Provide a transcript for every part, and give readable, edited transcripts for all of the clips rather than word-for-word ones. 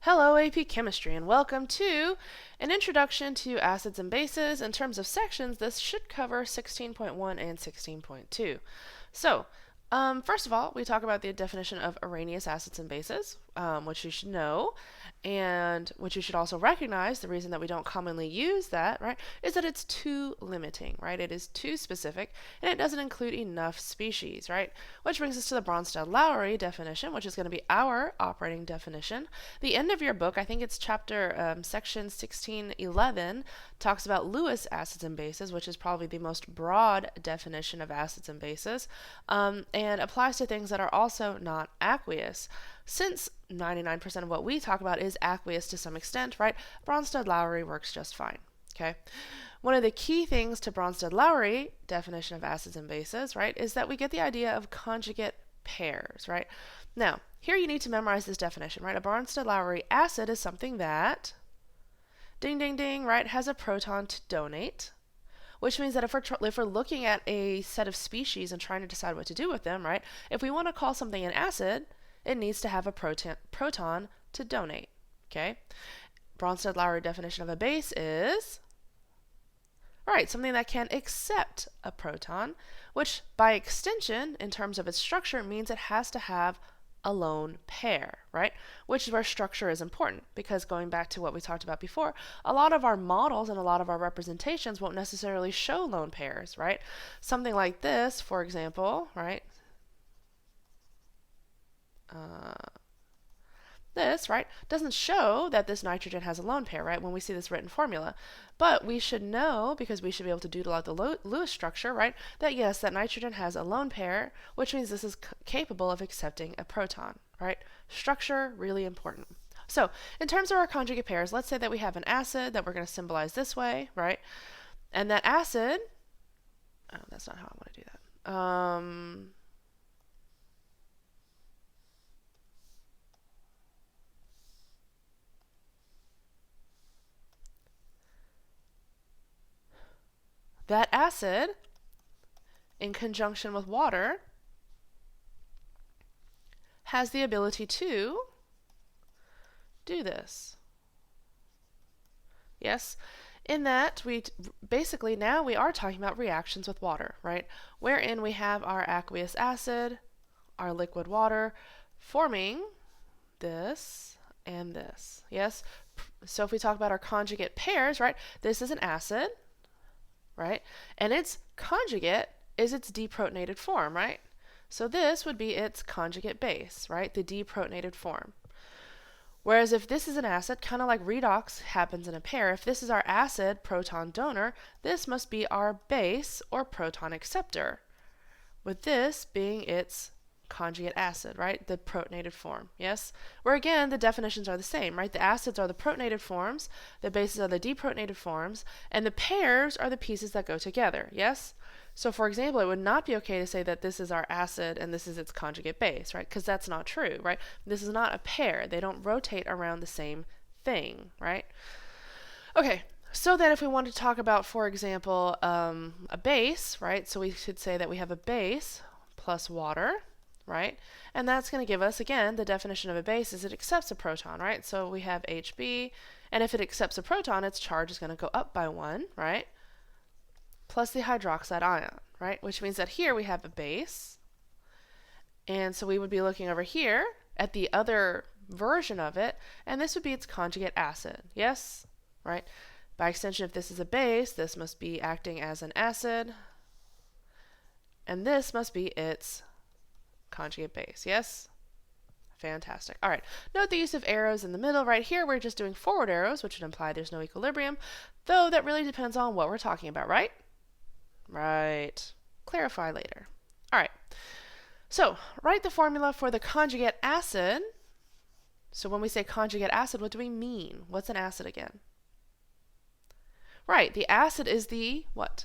Hello, AP Chemistry, and welcome to an introduction to acids and bases. In terms of sections, this should cover 16.1 and 16.2. So, first of all, we talk about the definition of Arrhenius acids and bases, which you should know, and which you should also recognize. The reason that we don't commonly use that, right, is that it's too limiting, right? It is too specific, and it doesn't include enough species, right? Which brings us to the Bronsted-Lowry definition, which is going to be our operating definition. The end of your book, I think it's section 1611, talks about Lewis acids and bases, which is probably the most broad definition of acids and bases, and applies to things that are also not aqueous. Since 99% of what we talk about is aqueous to some extent, right, Bronsted-Lowry works just fine. Okay. One of the key things to Bronsted-Lowry definition of acids and bases, right, is that we get the idea of conjugate pairs, right? Now, here you need to memorize this definition, right? A Bronsted-Lowry acid is something that, ding, ding, ding, right, has a proton to donate, which means that if we're looking at a set of species and trying to decide what to do with them, right, if we want to call something an acid, it needs to have a proton to donate, okay? Bronsted-Lowry definition of a base is, right, something that can accept a proton, which by extension, in terms of its structure, means it has to have a lone pair, right? Which is where structure is important, because going back to what we talked about before, a lot of our models and a lot of our representations won't necessarily show lone pairs, right? Something like this, for example, right? This, right, doesn't show that this nitrogen has a lone pair, right, when we see this written formula. But we should know, because we should be able to doodle out the Lewis structure, right, that yes, that nitrogen has a lone pair, which means this is capable of accepting a proton, right? Structure, really important. So, in terms of our conjugate pairs, let's say that we have an acid that we're going to symbolize this way, right? And that acid, oh, that's not how I want to do that. That acid, in conjunction with water, has the ability to do this. Yes? In that, basically now we are talking about reactions with water, right? Wherein we have our aqueous acid, our liquid water, forming this and this. Yes? So if we talk about our conjugate pairs, right, this is an acid, right? And its conjugate is its deprotonated form, right? So this would be its conjugate base, right? The deprotonated form. Whereas if this is an acid, kind of like redox happens in a pair, if this is our acid proton donor, this must be our base or proton acceptor, with this being its conjugate acid, right? The protonated form, yes? Where again, the definitions are the same, right? The acids are the protonated forms, the bases are the deprotonated forms, and the pairs are the pieces that go together, yes? So for example, it would not be okay to say that this is our acid and this is its conjugate base, right? Because that's not true, right? This is not a pair. They don't rotate around the same thing, right? Okay, so then if we want to talk about, for example, a base, right? So we should say that we have a base plus water, right? And that's going to give us, again, the definition of a base is it accepts a proton, right? So we have Hb, and if it accepts a proton, its charge is going to go up by 1, right? Plus the hydroxide ion, right? Which means that here we have a base, and so we would be looking over here at the other version of it, and this would be its conjugate acid, yes? Right? By extension, if this is a base, this must be acting as an acid, and this must be its conjugate base, yes? Fantastic. All right, note the use of arrows in the middle. Right here, we're just doing forward arrows, which would imply there's no equilibrium, though that really depends on what we're talking about, right? Right. Clarify later. All right, so write the formula for the conjugate acid. So when we say conjugate acid, what do we mean? What's an acid again? Right, the acid is the, what?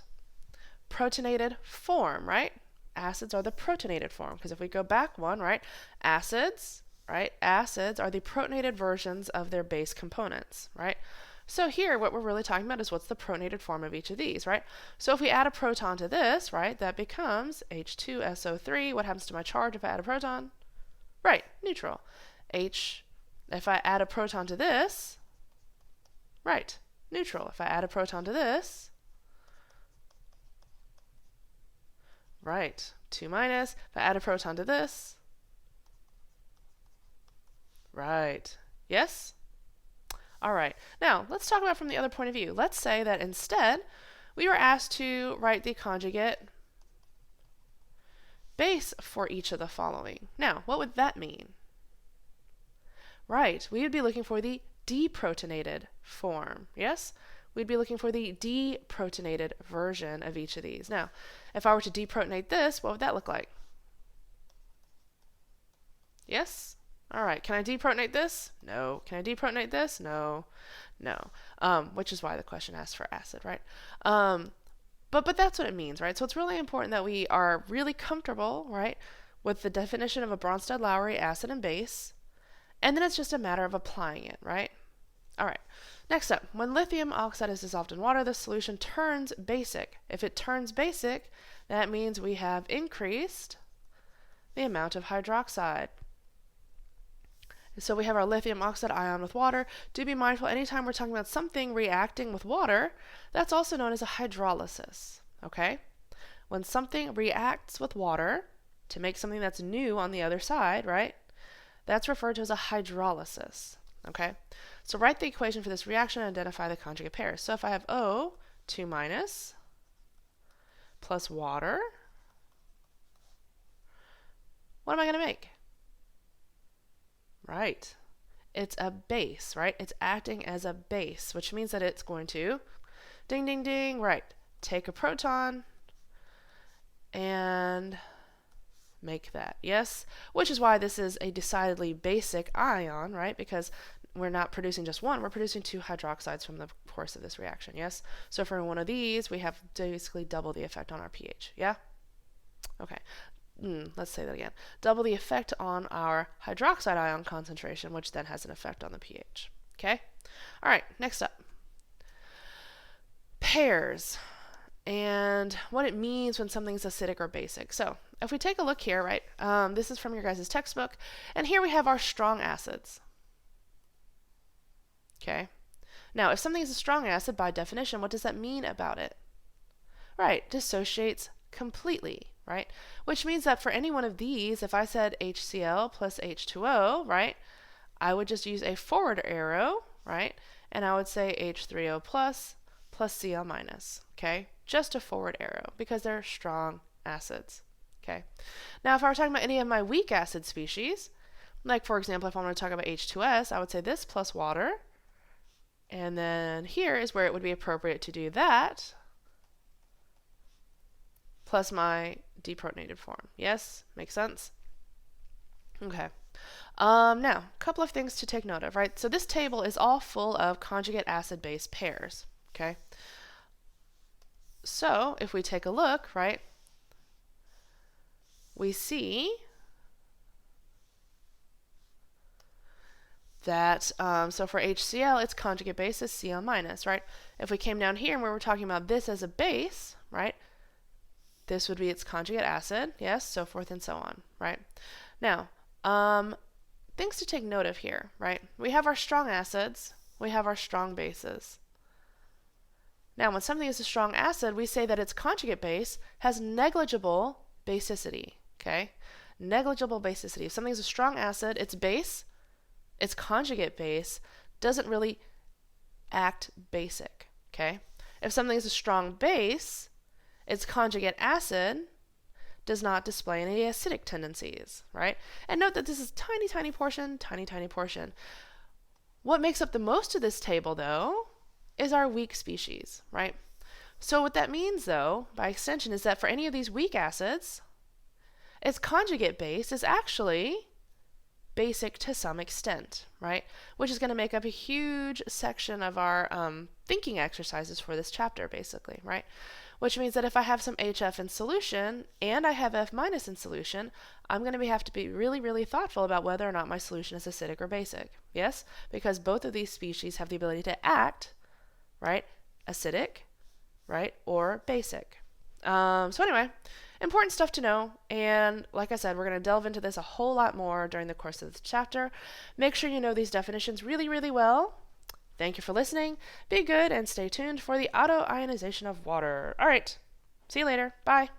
Protonated form, right? Acids are the protonated form, because if we go back one, right, acids, right, acids are the protonated versions of their base components, right? So here, what we're really talking about is what's the protonated form of each of these, right? So if we add a proton to this, right, that becomes H2SO3. What happens to my charge if I add a proton? Right, neutral. H If I add a proton to this, right, neutral. If I add a proton to this, right, 2 minus. If I add a proton to this, right, yes? All right, now let's talk about from the other point of view. Let's say that instead we were asked to write the conjugate base for each of the following. Now, what would that mean? Right, we would be looking for the deprotonated form, yes? We'd be looking for the deprotonated version of each of these. Now, if I were to deprotonate this, what would that look like? Yes? All right, can I deprotonate this? No. Can I deprotonate this? No. No. Which is why the question asks for acid, right? But that's what it means, right? So it's really important that we are really comfortable, right, with the definition of a Bronsted-Lowry acid and base, and then it's just a matter of applying it, right? All right. Next up, when lithium oxide is dissolved in water, the solution turns basic. If it turns basic, that means we have increased the amount of hydroxide. So we have our lithium oxide ion with water. Do be mindful, anytime we're talking about something reacting with water, that's also known as a hydrolysis, okay? When something reacts with water to make something that's new on the other side, right? That's referred to as a hydrolysis, okay? So write the equation for this reaction and identify the conjugate pairs. So if I have O, 2 minus, plus water, what am I going to make? Right. It's a base, right? It's acting as a base, which means that it's going to, ding, ding, ding, right, take a proton and make that, yes? Which is why this is a decidedly basic ion, right? Because we're not producing just one, we're producing 2 hydroxides from the course of this reaction, yes? So for one of these, we have basically double the effect on our pH, yeah? Okay. Let's say that again. Double the effect on our hydroxide ion concentration, which then has an effect on the pH. Okay? All right, next up. Pairs and what it means when something's acidic or basic. So if we take a look here, right, this is from your guys' textbook, and here we have our strong acids. Okay? Now, if something is a strong acid, by definition, what does that mean about it? Right, dissociates completely, right? Which means that for any one of these, if I said HCl plus H2O, right, I would just use a forward arrow, right? And I would say H3O plus Cl minus, okay? Just a forward arrow because they're strong acids, okay? Now, if I were talking about any of my weak acid species, like for example, if I want to talk about H2S, I would say this plus water, and then here is where it would be appropriate to do that plus my deprotonated form. Yes? Makes sense? Okay. Now, a couple of things to take note of, right? So this table is all full of conjugate acid-base pairs, okay? So if we take a look, right, we see that, so for HCl, its conjugate base is Cl minus, right? If we came down here and we were talking about this as a base, right, this would be its conjugate acid, yes, so forth and so on, right? Now, things to take note of here, right? We have our strong acids, we have our strong bases. Now, when something is a strong acid, we say that its conjugate base has negligible basicity, okay? Negligible basicity. If something is a strong acid, its base, its conjugate base, doesn't really act basic, okay? If something is a strong base, its conjugate acid does not display any acidic tendencies, right? And note that this is tiny, tiny portion, tiny, tiny portion. What makes up the most of this table, though, is our weak species, right? So what that means, though, by extension, is that for any of these weak acids, its conjugate base is actually basic to some extent, right? Which is going to make up a huge section of our thinking exercises for this chapter, basically, right? Which means that if I have some HF in solution and I have F minus in solution, I'm going to have to be really, really thoughtful about whether or not my solution is acidic or basic. Yes? Because both of these species have the ability to act, right, acidic, right, or basic. So anyway, important stuff to know. And like I said, we're going to delve into this a whole lot more during the course of this chapter. Make sure you know these definitions really, really well. Thank you for listening. Be good and stay tuned for the auto ionization of water. All right. See you later. Bye.